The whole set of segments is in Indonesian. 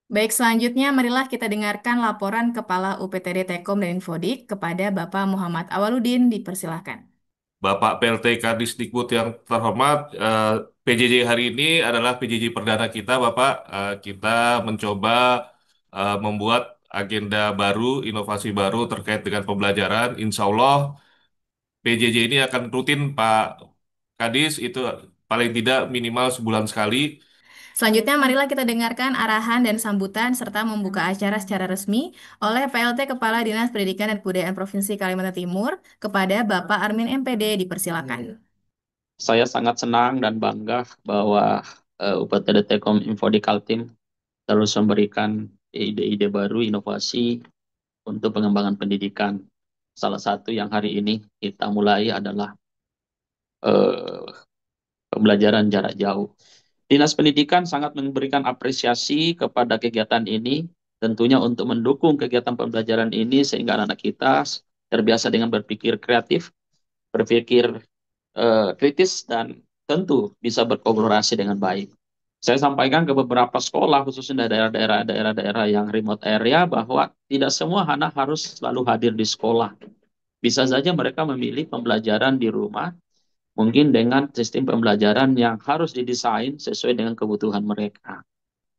Baik, selanjutnya marilah kita dengarkan laporan Kepala UPTD Tekom dan Infodik kepada Bapak Muhammad Awaludin. Dipersilahkan. Bapak PLT Kadisdikbud yang terhormat, PJJ hari ini adalah PJJ perdana kita, Bapak. Kita mencoba membuat agenda baru, inovasi baru terkait dengan pembelajaran. Insya Allah, PJJ ini akan rutin, Pak Kadis, itu paling tidak minimal sebulan sekali. Selanjutnya, marilah kita dengarkan arahan dan sambutan serta membuka acara secara resmi oleh PLT Kepala Dinas Pendidikan dan Kebudayaan Provinsi Kalimantan Timur kepada Bapak Armin MPD. Dipersilakan. Saya sangat senang dan bangga bahwa UPTD Telkom Info di Kaltim terus memberikan ide-ide baru, inovasi untuk pengembangan pendidikan. Salah satu yang hari ini kita mulai adalah eh, pembelajaran jarak jauh. Dinas Pendidikan sangat memberikan apresiasi kepada kegiatan ini, tentunya untuk mendukung kegiatan pembelajaran ini sehingga anak-anak kita terbiasa dengan berpikir kreatif, berpikir kritis dan tentu bisa berkolaborasi dengan baik. Saya sampaikan ke beberapa sekolah khususnya daerah-daerah yang remote area bahwa tidak semua anak harus selalu hadir di sekolah. Bisa saja mereka memilih pembelajaran di rumah, mungkin dengan sistem pembelajaran yang harus didesain sesuai dengan kebutuhan mereka.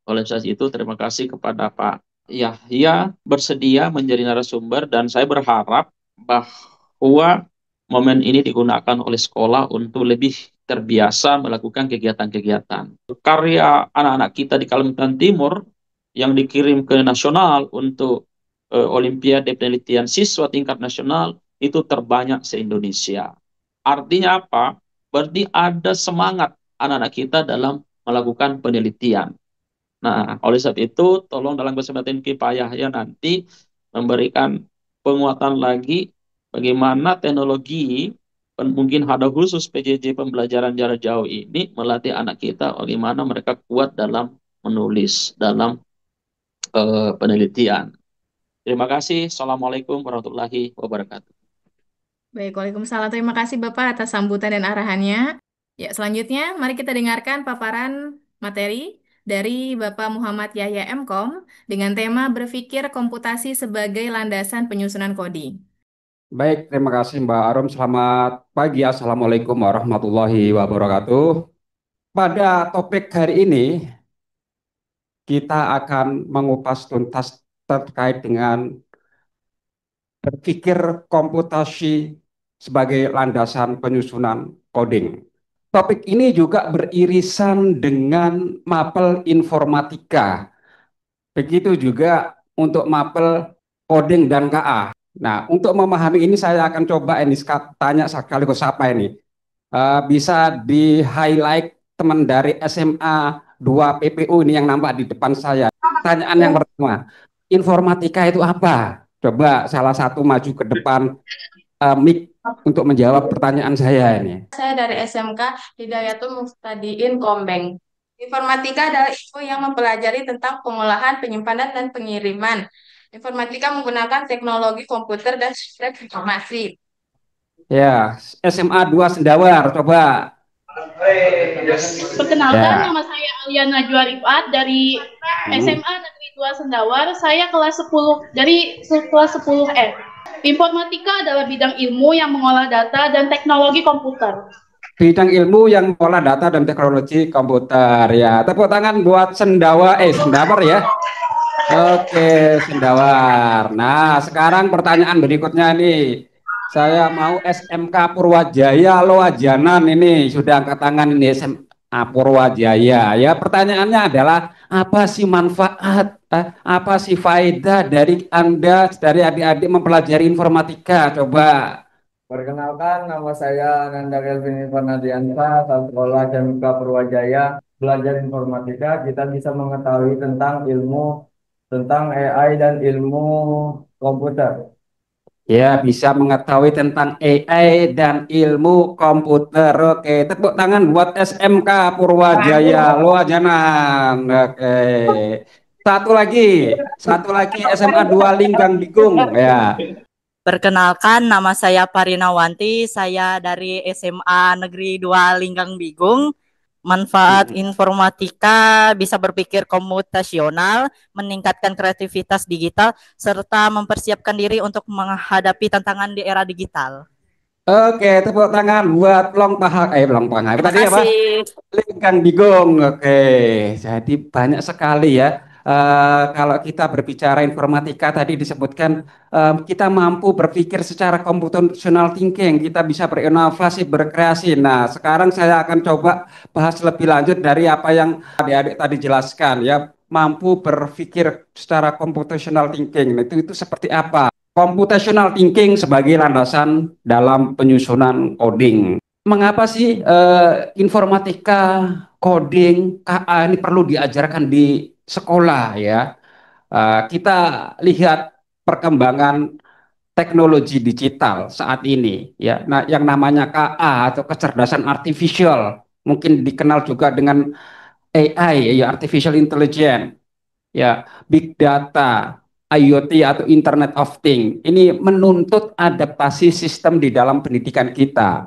Oleh sebab itu, terima kasih kepada Pak Yahya bersedia menjadi narasumber dan saya berharap bahwa momen ini digunakan oleh sekolah untuk lebih terbiasa melakukan kegiatan-kegiatan. Karya anak-anak kita di Kalimantan Timur yang dikirim ke nasional untuk Olimpiade Penelitian Siswa tingkat nasional itu terbanyak se-Indonesia. Artinya apa? Berarti ada semangat anak-anak kita dalam melakukan penelitian. Nah, oleh sebab itu, tolong dalam kesempatan Pak Yahya nanti memberikan penguatan lagi bagaimana teknologi, mungkin ada khusus PJJ pembelajaran jarak jauh ini, melatih anak kita bagaimana mereka kuat dalam menulis, dalam penelitian. Terima kasih. Assalamualaikum warahmatullahi wabarakatuh. Baik, Waalaikumsalam. Terima kasih Bapak atas sambutan dan arahannya. Ya, selanjutnya mari kita dengarkan paparan materi dari Bapak Muhammad Yahya MKOM dengan tema berpikir komputasi sebagai landasan penyusunan coding. Baik, terima kasih Mbak Arum. Selamat pagi, Assalamualaikum warahmatullahi wabarakatuh. Pada topik hari ini, kita akan mengupas tuntas terkait dengan berpikir komputasi sebagai landasan penyusunan coding. Topik ini juga beririsan dengan mapel informatika. Begitu juga untuk mapel coding dan KA. Nah, untuk memahami ini saya akan coba ini tanya sekaligus apa ini. Bisa di-highlight teman dari SMA 2 PPU ini yang nampak di depan saya. Pertanyaan yang pertama, informatika itu apa? Coba salah satu maju ke depan mic untuk menjawab pertanyaan saya ini. Saya dari SMK Hidayatul Muftadiin Kombeng. Informatika adalah ilmu yang mempelajari tentang pengolahan, penyimpanan, dan pengiriman. Informatika menggunakan teknologi komputer dan sistem informasi. Ya, SMA 2 Sendawar, coba. Perkenalkan, Ya. nama saya Alia Najwa Rifat dari Hmm. SMA Negeri 2 Sendawar. Saya kelas 10 dari kelas 10F. Informatika adalah bidang ilmu yang mengolah data dan teknologi komputer. Bidang ilmu yang mengolah data dan teknologi komputer. Ya, tepuk tangan buat Sendawar ya. Oke, Sendawar. Nah, sekarang pertanyaan berikutnya nih. Saya mau SMK Purwajaya Loajanan ini sudah angkat tangan ini SMA Purwajaya. Ya, pertanyaannya adalah apa sih manfaat, apa sih faedah dari Anda dari adik-adik mempelajari informatika? Coba. Perkenalkan, nama saya Nanda Kelvin Irfanadiansa, asal sekolah Jamika Purwajaya. Belajar informatika, kita bisa mengetahui tentang ilmu, tentang AI dan ilmu komputer. Ya, bisa mengetahui tentang AI dan ilmu komputer. Oke, tepuk tangan buat SMK Purwajaya Loajanan. Oke. Satu lagi SMA 2 Linggang Bigung. Ya. Perkenalkan, nama saya Parina Wanti, saya dari SMA Negeri 2 Linggang Bigung. Manfaat informatika bisa berpikir komputasional, meningkatkan kreativitas digital, serta mempersiapkan diri untuk menghadapi tantangan di era digital. Oke, tepuk tangan buat Long Pahak. Terima Tadi apa? kasih. Lingkang Bigong. Oke, jadi banyak sekali ya. Kalau kita berbicara informatika tadi disebutkan kita mampu berpikir secara computational thinking, kita bisa berinovasi, berkreasi. Nah, sekarang saya akan coba bahas lebih lanjut dari apa yang adik-adik tadi jelaskan ya. Mampu berpikir secara computational thinking. Nah, itu seperti apa? Computational thinking sebagai landasan dalam penyusunan coding. Mengapa sih informatika, coding, KA ini perlu diajarkan di sekolah ya? Kita lihat perkembangan teknologi digital saat ini ya. Nah, yang namanya KA atau kecerdasan artificial, mungkin dikenal juga dengan AI ya, artificial intelligence ya, big data, IoT atau Internet of Things. Ini menuntut adaptasi sistem di dalam pendidikan kita.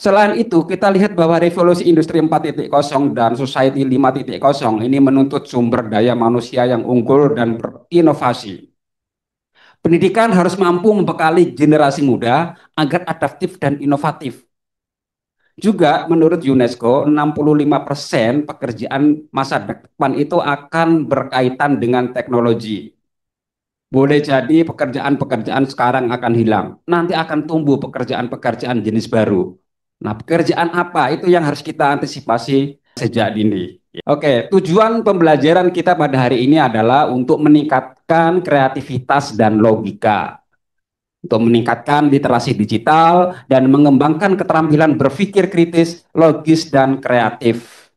Selain itu, kita lihat bahwa revolusi industri 4.0 dan society 5.0 ini menuntut sumber daya manusia yang unggul dan berinovasi. Pendidikan harus mampu membekali generasi muda agar adaptif dan inovatif. Juga menurut UNESCO, 65% pekerjaan masa depan itu akan berkaitan dengan teknologi. Boleh jadi pekerjaan-pekerjaan sekarang akan hilang. Nanti akan tumbuh pekerjaan-pekerjaan jenis baru. Nah, pekerjaan apa? Itu yang harus kita antisipasi sejak dini. Oke, tujuan pembelajaran kita pada hari ini adalah untuk meningkatkan kreativitas dan logika, untuk meningkatkan literasi digital dan mengembangkan keterampilan berpikir kritis, logis, dan kreatif,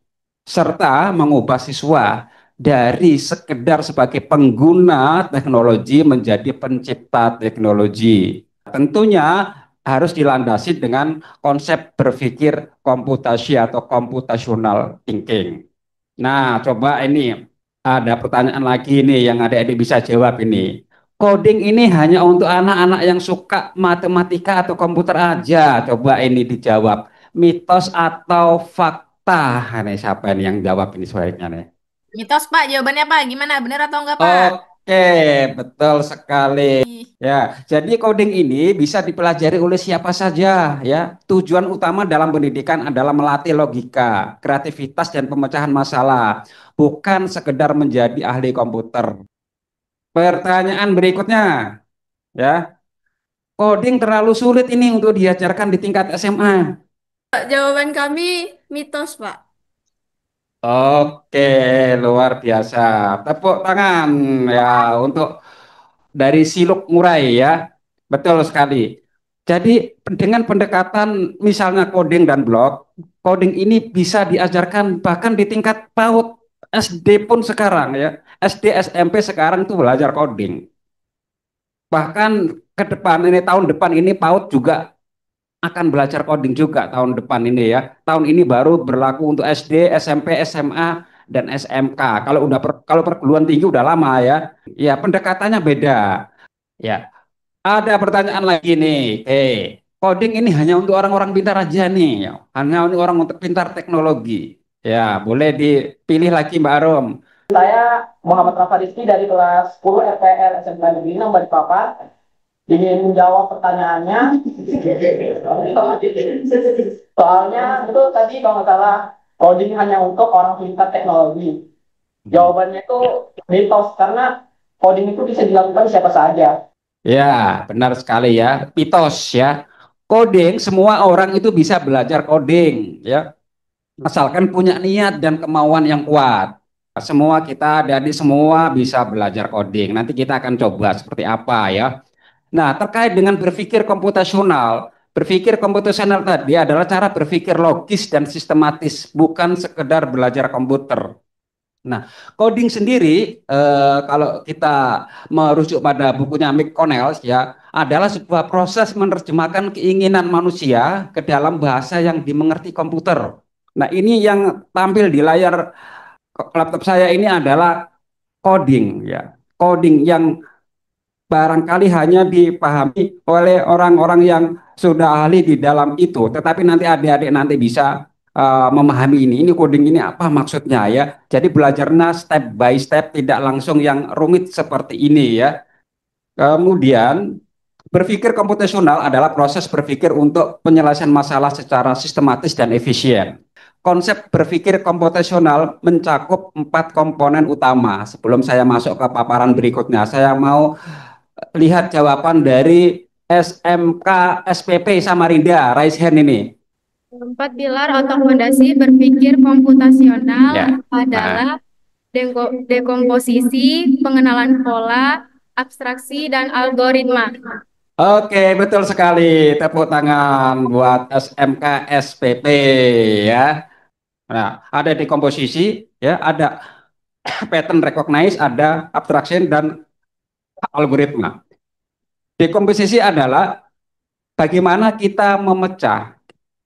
serta mengubah siswa dari sekedar sebagai pengguna teknologi menjadi pencipta teknologi. Tentunya harus dilandasi dengan konsep berpikir komputasi atau computational thinking. Nah, coba ini ada pertanyaan lagi nih yang adik-adik bisa jawab ini. Coding ini hanya untuk anak-anak yang suka matematika atau komputer aja. Coba ini dijawab. Mitos atau fakta? Ini siapa ini yang jawab ini sebaiknya nih? Mitos, Pak. Jawabannya, Pak. Gimana? Benar atau enggak, Pak? Oke, betul sekali. Ya, jadi coding ini bisa dipelajari oleh siapa saja ya. Tujuan utama dalam pendidikan adalah melatih logika, kreativitas dan pemecahan masalah, bukan sekedar menjadi ahli komputer. Pertanyaan berikutnya, ya. Coding terlalu sulit ini untuk diajarkan di tingkat SMA. Jawaban kami mitos, Pak. Oke, luar biasa. Tepuk tangan ya untuk dari Siluk Murai ya. Betul sekali. Jadi dengan pendekatan misalnya coding dan blok, coding ini bisa diajarkan bahkan di tingkat PAUD, SD pun sekarang ya. SD, SMP sekarang itu belajar coding. Bahkan ke depan ini tahun depan ini PAUD juga akan belajar coding juga tahun depan ini ya. Tahun ini baru berlaku untuk SD, SMP, SMA dan SMK. Kalau perguruan tinggi udah lama ya. Ya, pendekatannya beda. Ya, ada pertanyaan lagi nih. Coding ini hanya untuk orang-orang pintar aja nih. Hanya untuk orang untuk pintar teknologi. Ya, boleh dipilih lagi Mbak Arum. Saya Muhammad Rafa Rizky dari kelas 10 RPL SMK Negeri 6 Balikpapan. Ingin menjawab pertanyaannya. Soalnya itu tadi kalau nggak salah coding hanya untuk orang pintar teknologi. Jawabannya itu mitos karena coding itu bisa dilakukan siapa saja. Ya, benar sekali ya. Mitos ya. Coding semua orang itu bisa belajar coding ya. Asalkan punya niat dan kemauan yang kuat. Semua kita dari semua bisa belajar coding. Nanti kita akan coba seperti apa ya. Nah, terkait dengan berpikir komputasional tadi adalah cara berpikir logis dan sistematis, bukan sekedar belajar komputer. Nah, coding sendiri, kalau kita merujuk pada bukunya Mick Connell, ya, adalah sebuah proses menerjemahkan keinginan manusia ke dalam bahasa yang dimengerti komputer. Nah, ini yang tampil di layar laptop saya ini adalah coding, ya, coding yang barangkali hanya dipahami oleh orang-orang yang sudah ahli di dalam itu, tetapi nanti adik-adik nanti bisa memahami ini coding ini apa maksudnya ya. Jadi belajarnya step by step, tidak langsung yang rumit seperti ini ya. Kemudian berpikir komputasional adalah proses berpikir untuk penyelesaian masalah secara sistematis dan efisien. Konsep berpikir komputasional mencakup 4 komponen utama. Sebelum saya masuk ke paparan berikutnya, saya mau lihat jawaban dari SMK SPP Samarinda, raise hand ini. 4 pilar atau fondasi berpikir komputasional Ya. adalah dekomposisi, pengenalan pola, abstraksi, dan algoritma. Oke, betul sekali. Tepuk tangan buat SMK SPP ya. Nah, ada dekomposisi, ya, ada pattern recognize, ada abstraction dan algoritma. Dekomposisi adalah bagaimana kita memecah,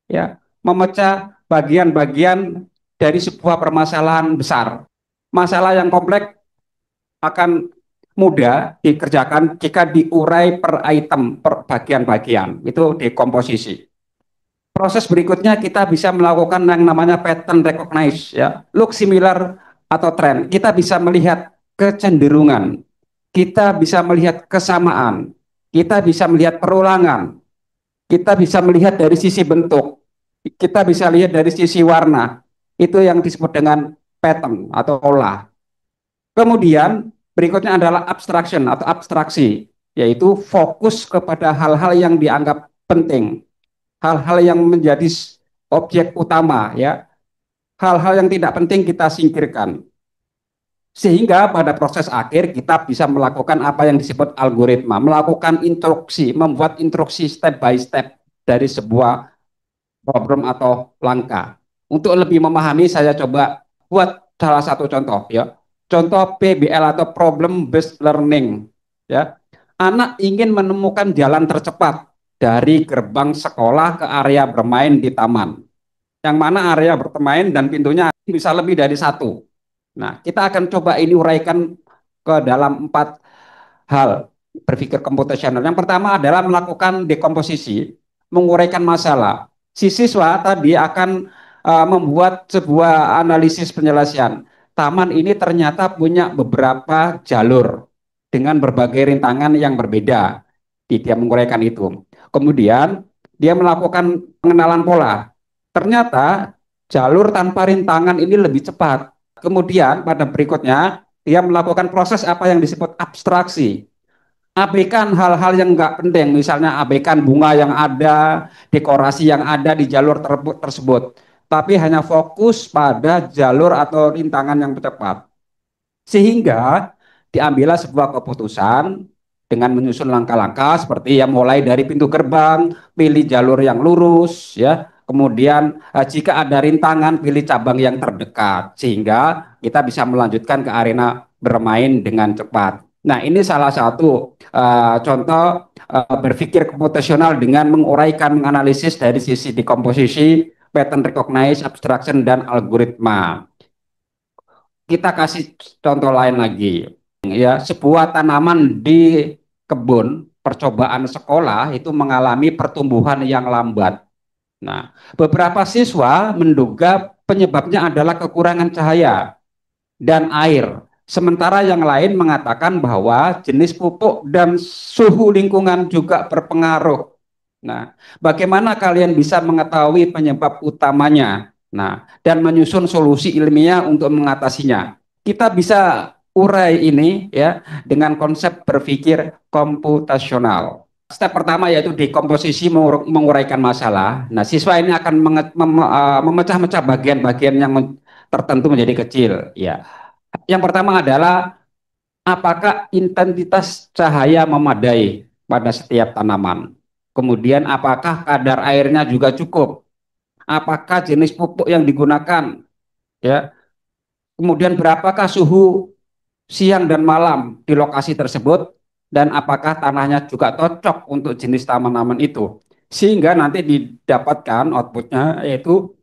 ya, memecah bagian-bagian dari sebuah permasalahan besar. Masalah yang kompleks akan mudah dikerjakan jika diurai per item, per bagian-bagian. Itu dekomposisi. Proses berikutnya kita bisa melakukan yang namanya pattern recognize, ya, look similar atau trend. Kita bisa melihat kecenderungan, kita bisa melihat kesamaan, kita bisa melihat perulangan, kita bisa melihat dari sisi bentuk, kita bisa lihat dari sisi warna. Itu yang disebut dengan pattern atau pola. Kemudian berikutnya adalah abstraction atau abstraksi, yaitu fokus kepada hal-hal yang dianggap penting, hal-hal yang menjadi objek utama, ya, hal-hal yang tidak penting kita singkirkan, sehingga pada proses akhir kita bisa melakukan apa yang disebut algoritma, melakukan instruksi, membuat instruksi step by step dari sebuah problem atau langkah. Untuk lebih memahami, saya coba buat salah satu contoh, ya, contoh PBL atau problem based learning, ya. Anak ingin menemukan jalan tercepat dari gerbang sekolah ke area bermain di taman, yang mana area bermain dan pintunya bisa lebih dari satu. Nah, kita akan coba ini uraikan ke dalam 4 hal berpikir komputasional. Yang pertama adalah melakukan dekomposisi, menguraikan masalah. Si siswa tadi akan membuat sebuah analisis penyelesaian. Taman ini ternyata punya beberapa jalur dengan berbagai rintangan yang berbeda. Dia menguraikan itu. Kemudian dia melakukan pengenalan pola. Ternyata jalur tanpa rintangan ini lebih cepat. Kemudian pada berikutnya dia melakukan proses apa yang disebut abstraksi. Abaikan hal-hal yang nggak penting, misalnya abaikan bunga yang ada, dekorasi yang ada di jalur tersebut, tapi hanya fokus pada jalur atau rintangan yang tepat. Sehingga diambillah sebuah keputusan dengan menyusun langkah-langkah seperti yang mulai dari pintu gerbang, pilih jalur yang lurus, ya. Kemudian jika ada rintangan, pilih cabang yang terdekat sehingga kita bisa melanjutkan ke arena bermain dengan cepat. Nah, ini salah satu contoh berpikir komputasional dengan menguraikan, menganalisis dari sisi dekomposisi, pattern recognize, abstraction, dan algoritma. Kita kasih contoh lain lagi, ya, sebuah tanaman di kebun percobaan sekolah itu mengalami pertumbuhan yang lambat. Nah, beberapa siswa menduga penyebabnya adalah kekurangan cahaya dan air. Sementara yang lain mengatakan bahwa jenis pupuk dan suhu lingkungan juga berpengaruh. Nah, bagaimana kalian bisa mengetahui penyebab utamanya? Nah, dan menyusun solusi ilmiah untuk mengatasinya. Kita bisa urai ini, ya, dengan konsep berpikir komputasional. Step pertama yaitu dekomposisi, menguraikan masalah. Nah, siswa ini akan memecah-mecah bagian-bagian yang tertentu menjadi kecil, ya. Yang pertama adalah apakah intensitas cahaya memadai pada setiap tanaman. Kemudian apakah kadar airnya juga cukup? Apakah jenis pupuk yang digunakan, ya? Kemudian berapakah suhu siang dan malam di lokasi tersebut, dan apakah tanahnya juga cocok untuk jenis tanaman itu, sehingga nanti didapatkan outputnya yaitu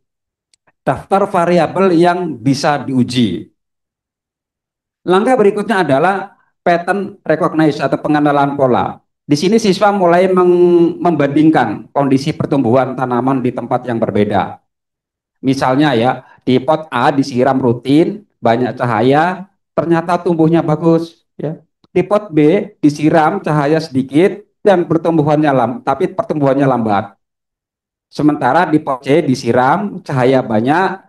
daftar variabel yang bisa diuji. Langkah berikutnya adalah pattern recognize atau pengenalan pola. Di sini siswa mulai membandingkan kondisi pertumbuhan tanaman di tempat yang berbeda. Misalnya ya, di pot A disiram rutin, banyak cahaya, ternyata tumbuhnya bagus. Ya. Di pot B disiram cahaya sedikit dan tapi pertumbuhannya lambat. Sementara di pot C disiram cahaya banyak,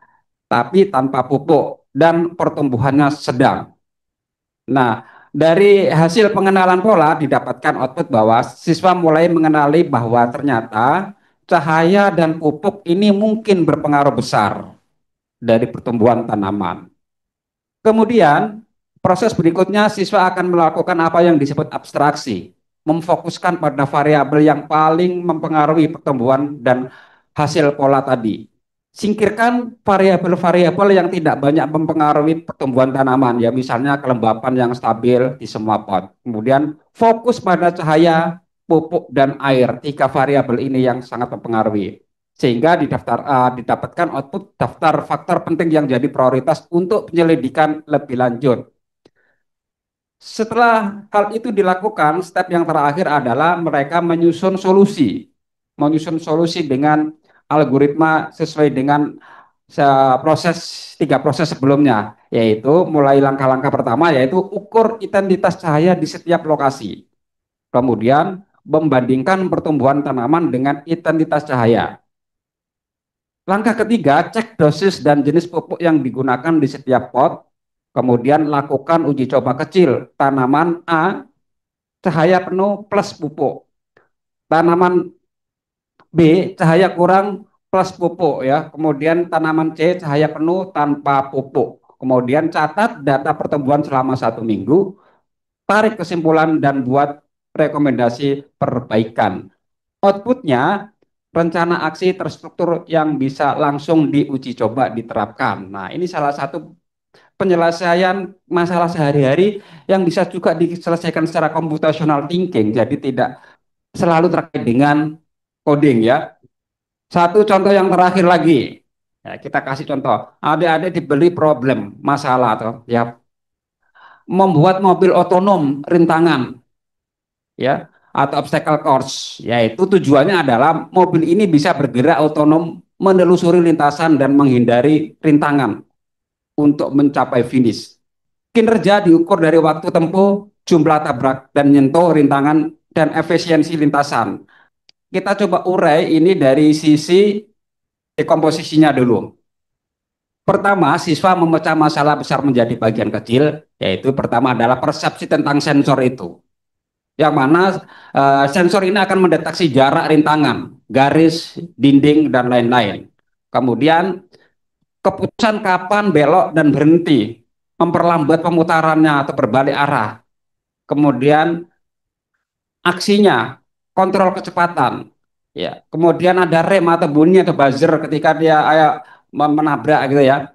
tapi tanpa pupuk dan pertumbuhannya sedang. Nah, dari hasil pengenalan pola didapatkan output bahwa siswa mulai mengenali bahwa ternyata cahaya dan pupuk ini mungkin berpengaruh besar dari pertumbuhan tanaman. Kemudian, proses berikutnya siswa akan melakukan apa yang disebut abstraksi, memfokuskan pada variabel yang paling mempengaruhi pertumbuhan dan hasil pola tadi. Singkirkan variabel-variabel yang tidak banyak mempengaruhi pertumbuhan tanaman, ya misalnya kelembapan yang stabil di semua pot. Kemudian fokus pada cahaya, pupuk, dan air, 3 variabel ini yang sangat mempengaruhi. Sehingga didapatkan output daftar faktor penting yang jadi prioritas untuk penyelidikan lebih lanjut. Setelah hal itu dilakukan, step yang terakhir adalah mereka menyusun solusi. Menyusun solusi dengan algoritma sesuai dengan 3 proses sebelumnya, yaitu mulai langkah-langkah pertama yaitu ukur intensitas cahaya di setiap lokasi. Kemudian membandingkan pertumbuhan tanaman dengan intensitas cahaya. Langkah ketiga, cek dosis dan jenis pupuk yang digunakan di setiap pot. Kemudian lakukan uji coba kecil. Tanaman A, cahaya penuh plus pupuk. Tanaman B, cahaya kurang plus pupuk ya. Kemudian tanaman C, cahaya penuh tanpa pupuk. Kemudian catat data pertumbuhan selama 1 minggu. Tarik kesimpulan dan buat rekomendasi perbaikan. Outputnya rencana aksi terstruktur yang bisa langsung diuji coba diterapkan. Nah, ini salah satu penyelesaian masalah sehari-hari yang bisa juga diselesaikan secara computational thinking. Jadi tidak selalu terkait dengan coding ya. Satu contoh yang terakhir lagi. Ya, kita kasih contoh. Adik-adik diberi problem, masalah atau ya membuat mobil otonom rintangan ya atau obstacle course, yaitu tujuannya adalah mobil ini bisa bergerak otonom menelusuri lintasan dan menghindari rintangan untuk mencapai finish. Kinerja diukur dari waktu tempuh, jumlah tabrak dan nyentuh rintangan dan efisiensi lintasan. Kita coba urai ini dari sisi dekomposisinya dulu. Pertama, siswa memecah masalah besar menjadi bagian kecil, yaitu pertama adalah persepsi tentang sensor itu. Yang mana sensor ini akan mendeteksi jarak rintangan, garis, dinding, dan lain-lain. Kemudian keputusan kapan belok dan berhenti, memperlambat pemutarannya atau berbalik arah. Kemudian aksinya, kontrol kecepatan. Ya, kemudian ada rem atau bunyi atau buzzer ketika dia menabrak gitu ya.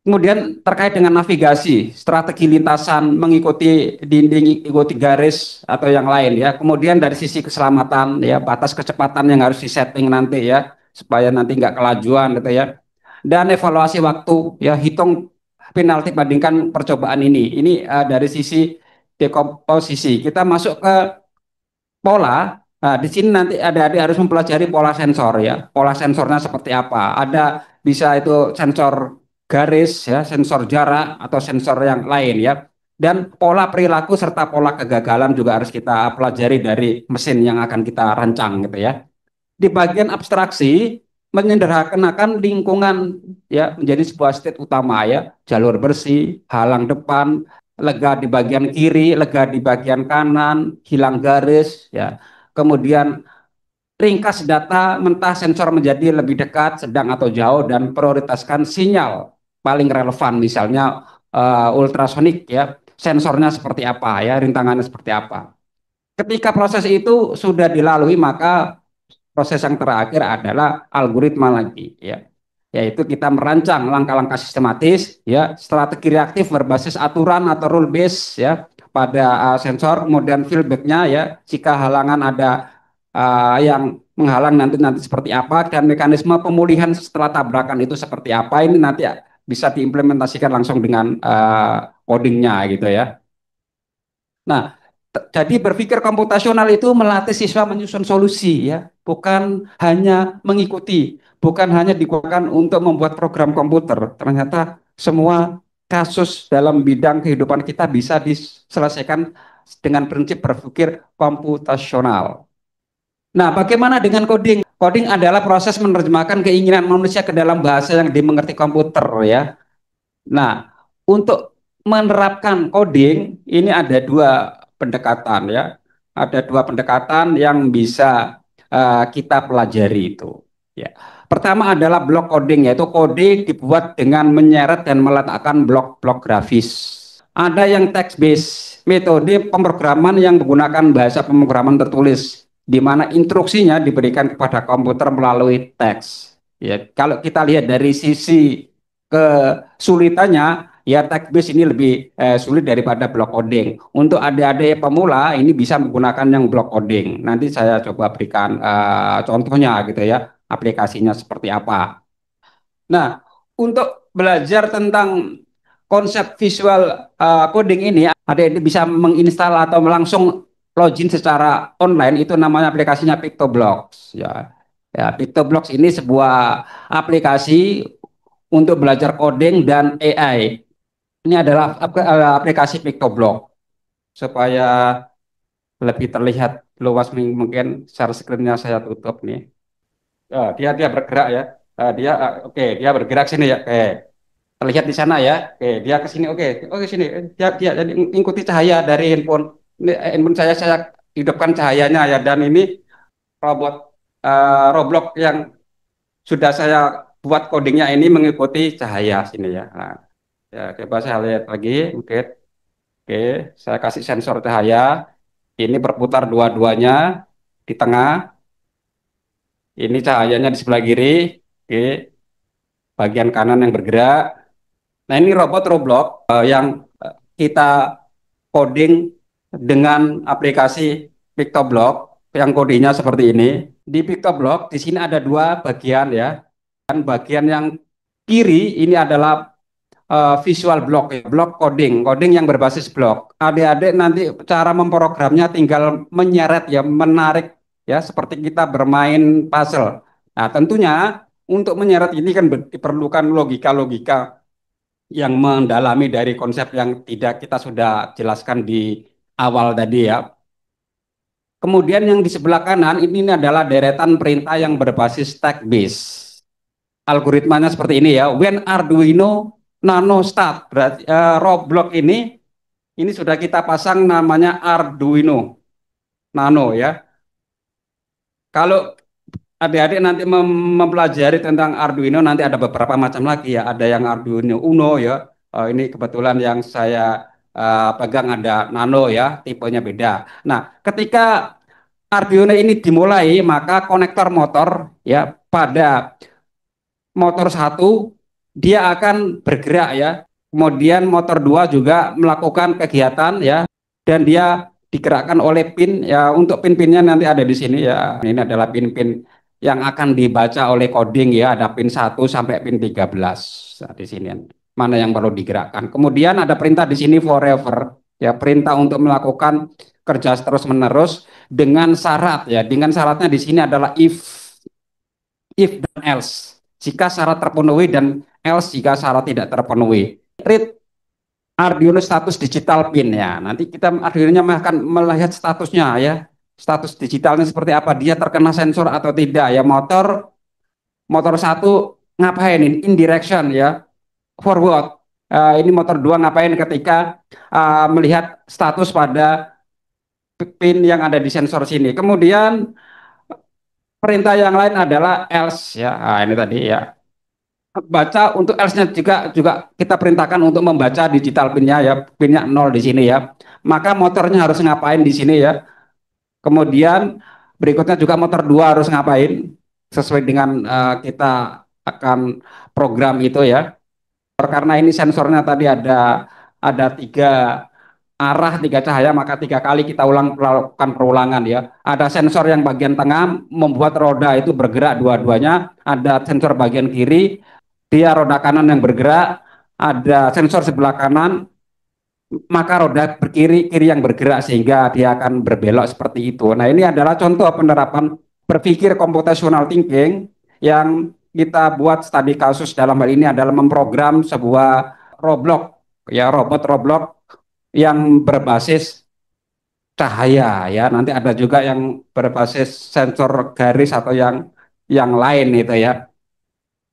Kemudian terkait dengan navigasi, strategi lintasan, mengikuti dinding, ikuti garis atau yang lain ya. Kemudian dari sisi keselamatan ya, batas kecepatan yang harus disetting nanti ya, supaya nanti nggak kelajuan gitu ya. Dan evaluasi waktu ya, hitung penalti bandingkan percobaan ini. Ini dari sisi dekomposisi. Kita masuk ke pola. Nah, di sini nanti adik-adik harus mempelajari pola sensor ya. Pola sensornya seperti apa? Ada bisa itu sensor garis ya, sensor jarak atau sensor yang lain ya. Dan pola perilaku serta pola kegagalan juga harus kita pelajari dari mesin yang akan kita rancang gitu ya. Di bagian abstraksi menyederhanakan lingkungan ya menjadi sebuah state utama ya, jalur bersih, halang depan, lega di bagian kiri, lega di bagian kanan, hilang garis ya. Kemudian ringkas data mentah sensor menjadi lebih dekat, sedang atau jauh dan prioritaskan sinyal paling relevan misalnya ultrasonik ya. Sensornya seperti apa ya, rintangannya seperti apa. Ketika proses itu sudah dilalui maka proses yang terakhir adalah algoritma lagi ya, yaitu kita merancang langkah-langkah sistematis ya, strategi reaktif berbasis aturan atau rule base ya pada sensor, kemudian feedbacknya ya, jika halangan ada yang menghalang nanti seperti apa, dan mekanisme pemulihan setelah tabrakan itu seperti apa, ini nanti bisa diimplementasikan langsung dengan codingnya gitu ya. Nah, Jadi berpikir komputasional itu melatih siswa menyusun solusi ya, bukan hanya mengikuti, bukan hanya digunakan untuk membuat program komputer. Ternyata semua kasus dalam bidang kehidupan kita bisa diselesaikan dengan prinsip berpikir komputasional. Nah, bagaimana dengan coding? Coding adalah proses menerjemahkan keinginan manusia ke dalam bahasa yang dimengerti komputer ya. Nah, untuk menerapkan coding ini ada dua pendekatan ya. Ada dua pendekatan yang bisa kita pelajari itu. Ya. Pertama adalah block coding, yaitu kode dibuat dengan menyeret dan meletakkan blok-blok grafis. Ada yang text based, metode pemrograman yang menggunakan bahasa pemrograman tertulis, di mana instruksinya diberikan kepada komputer melalui teks. Ya, kalau kita lihat dari sisi kesulitannya, ya text based ini lebih sulit daripada block coding. Untuk adik-adik pemula ini bisa menggunakan yang block coding. Nanti saya coba berikan contohnya gitu ya, aplikasinya seperti apa. Nah, untuk belajar tentang konsep visual coding ini, adik-adik bisa menginstal atau langsung login secara online, itu namanya aplikasinya PictoBlocks ya. Ya, PictoBlocks ini sebuah aplikasi untuk belajar coding dan AI. Ini adalah aplikasi PictoBlock supaya lebih terlihat luas, mungkin share screen-nya saya tutup nih. Dia bergerak ya. Oke, dia bergerak sini ya. Oke. Terlihat di sana ya. Oke, dia ke sini. Oke. Oke sini. Dia jadi ikuti cahaya dari handphone. Ini handphone saya hidupkan cahayanya ya, dan ini robot Roblox yang sudah saya buat codingnya ini mengikuti cahaya sini ya. Nah, ya, coba saya lihat lagi mungkin. Oke, saya kasih sensor cahaya. Ini berputar dua-duanya di tengah. Ini cahayanya di sebelah kiri. Oke, bagian kanan yang bergerak. Nah, ini robot Roblox yang kita coding dengan aplikasi PictoBlock yang kodenya seperti ini. Di PictoBlock di sini ada dua bagian ya. Dan bagian yang kiri ini adalah visual block, ya, block coding yang berbasis blok. Adik-adik nanti cara memprogramnya tinggal menyeret ya, menarik ya, seperti kita bermain puzzle. Nah, tentunya untuk menyeret ini kan diperlukan logika-logika yang mendalami dari konsep yang tidak kita sudah jelaskan di awal tadi ya. Kemudian yang di sebelah kanan ini adalah deretan perintah yang berbasis text based. Algoritmanya seperti ini ya. When Arduino Nano start, berarti Roblox ini sudah kita pasang namanya Arduino Nano ya. Kalau adik-adik nanti mempelajari tentang Arduino, nanti ada beberapa macam lagi ya. Ada yang Arduino Uno ya. Ini kebetulan yang saya pegang ada Nano ya, tipenya beda. Nah, ketika Arduino ini dimulai, maka konektor motor ya pada motor satu dia akan bergerak ya. Kemudian motor 2 juga melakukan kegiatan ya, dan dia digerakkan oleh pin ya. Untuk pin-pinnya nanti ada di sini ya. Ini adalah pin-pin yang akan dibaca oleh coding ya. Ada pin 1 sampai pin 13. Nah, di sini mana yang perlu digerakkan. Kemudian ada perintah di sini forever ya, perintah untuk melakukan kerja terus-menerus dengan syarat ya. Dengan syaratnya di sini adalah if dan else. Jika syarat terpenuhi dan else jika syarat tidak terpenuhi. Read Arduino status digital pin ya. Nanti kita Arduino akan melihat statusnya ya. Status digitalnya seperti apa, dia terkena sensor atau tidak ya. Motor satu ngapain ini? In direction ya. Forward. Ini motor 2 ngapain ketika melihat status pada pin yang ada di sensor sini. Kemudian perintah yang lain adalah else ya. Nah, ini tadi ya. Baca untuk else-nya juga kita perintahkan untuk membaca digital pinnya ya, pinnya 0 di sini ya. Maka motornya harus ngapain di sini ya. Kemudian berikutnya juga motor 2 harus ngapain sesuai dengan kita akan program itu ya. Karena ini sensornya tadi ada 3 arah, 3 cahaya, maka 3 kali kita lakukan perulangan ya. Ada sensor yang bagian tengah membuat roda itu bergerak dua-duanya. Ada sensor bagian kiri, dia roda kanan yang bergerak. Ada sensor sebelah kanan maka roda kiri yang bergerak sehingga dia akan berbelok seperti itu. Nah, ini adalah contoh penerapan berpikir computational thinking yang kita buat studi kasus dalam hal ini adalah memprogram sebuah robot, ya, robot robot yang berbasis cahaya, ya. Nanti ada juga yang berbasis sensor garis atau yang lain itu, ya.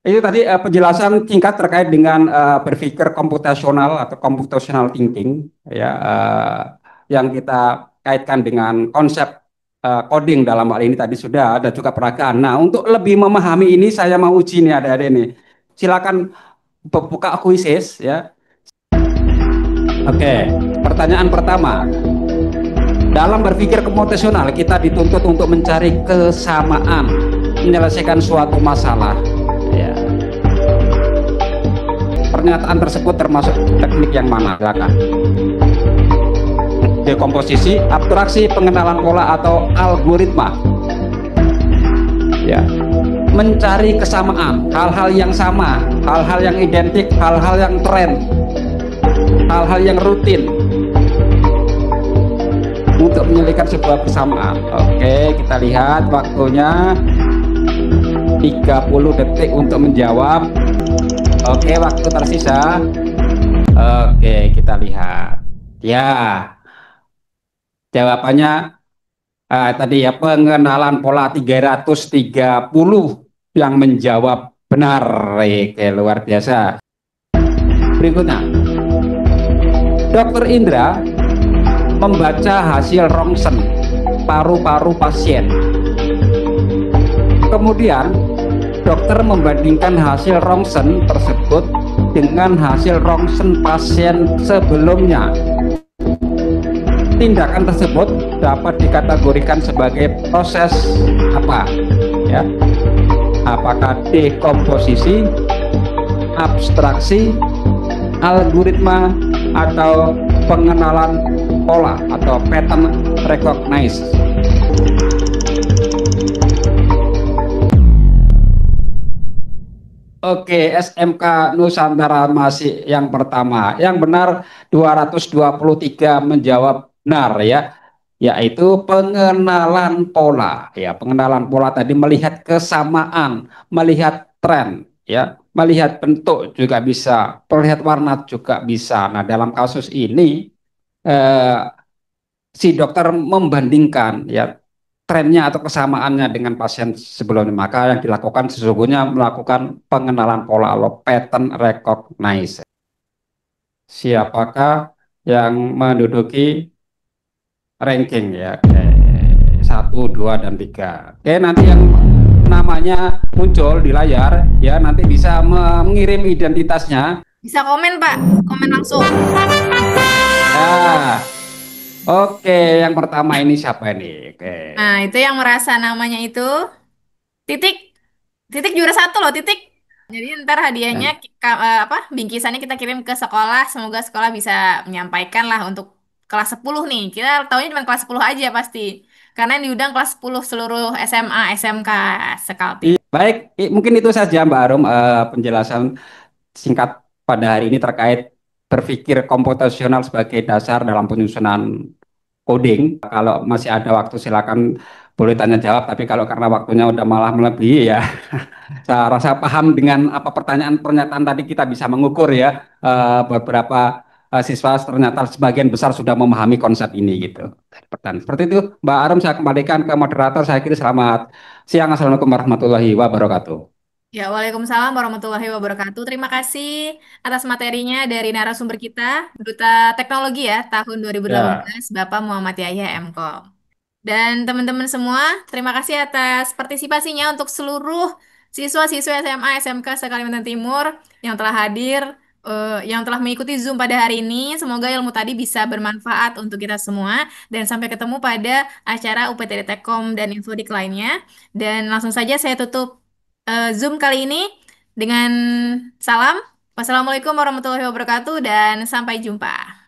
Itu tadi penjelasan singkat terkait dengan berpikir komputasional atau computational thinking, ya, yang kita kaitkan dengan konsep coding dalam hal ini tadi sudah ada juga peragaan. Nah, untuk lebih memahami ini saya mau uji nih adik-adik nih. Silakan buka kuisis, ya. Oke, pertanyaan pertama. Dalam berpikir komputasional kita dituntut untuk mencari kesamaan, menyelesaikan suatu masalah. Ya. Pernyataan tersebut termasuk teknik yang mana? Silakan. Dekomposisi, abstraksi, pengenalan pola atau algoritma. Ya. Mencari kesamaan, hal-hal yang sama, hal-hal yang identik, hal-hal yang tren, hal-hal yang rutin untuk menyelesaikan sebuah kesamaan. Oke, kita lihat waktunya 30 detik untuk menjawab. Oke, waktu tersisa. Oke, kita lihat. Ya, jawabannya tadi ya, pengenalan pola 330 yang menjawab benar. Oke, luar biasa. Berikutnya, Dokter Indra membaca hasil rongsen paru-paru pasien. Kemudian dokter membandingkan hasil rongsen tersebut dengan hasil rongsen pasien sebelumnya. Tindakan tersebut dapat dikategorikan sebagai proses apa? Ya. Apakah dekomposisi, abstraksi, algoritma, atau pengenalan pola atau pattern recognize? Oke, SMK Nusantara masih yang pertama. Yang benar 223 menjawab benar, ya. Yaitu pengenalan pola. Ya, pengenalan pola tadi melihat kesamaan, melihat tren, ya, melihat bentuk juga bisa, melihat warna juga bisa. Nah, dalam kasus ini si dokter membandingkan, ya, trennya atau kesamaannya dengan pasien sebelumnya, maka yang dilakukan sesungguhnya melakukan pengenalan pola atau pattern recognize. Siapakah yang menduduki ranking, ya? Oke. 1, 2, dan 3. Oke, nanti yang namanya muncul di layar, ya, nanti bisa mengirim identitasnya. Bisa komen, Pak. Komen langsung. Ya. Oke, yang pertama ini siapa ini? Oke. Nah, itu yang merasa namanya itu Titik. Titik juara 1 loh, Titik. Jadi ntar hadiahnya bingkisannya kita kirim ke sekolah. Semoga sekolah bisa menyampaikan lah untuk kelas 10 nih. Kita tahunya cuma kelas 10 aja pasti. Karena yang diundang kelas 10 seluruh SMA, SMK Sekaltim. Baik, mungkin itu saja Mbak Arum penjelasan singkat pada hari ini terkait berpikir komputasional sebagai dasar dalam penyusunan coding. Kalau masih ada waktu silakan boleh tanya jawab, tapi kalau karena waktunya udah malah melebihi, ya, saya rasa paham dengan apa pertanyaan pernyataan tadi kita bisa mengukur, ya, beberapa siswa ternyata sebagian besar sudah memahami konsep ini gitu. Pertanyaan seperti itu, Mbak Arum, saya kembalikan ke moderator. Saya kira selamat siang. Assalamualaikum warahmatullahi wabarakatuh. Ya, Waalaikumsalam warahmatullahi wabarakatuh. Terima kasih atas materinya dari narasumber kita, Duta Teknologi ya, tahun 2018, Bapak Muhammad Yahya MKOM. Dan teman-teman semua, terima kasih atas partisipasinya untuk seluruh siswa-siswa SMA SMK se-Kalimantan Timur yang telah hadir, yang telah mengikuti Zoom pada hari ini. Semoga ilmu tadi bisa bermanfaat untuk kita semua. Dan sampai ketemu pada acara UPTD Tekom dan Infodik lainnya. Dan langsung saja saya tutup Zoom kali ini dengan salam. Wassalamualaikum warahmatullahi wabarakatuh dan sampai jumpa.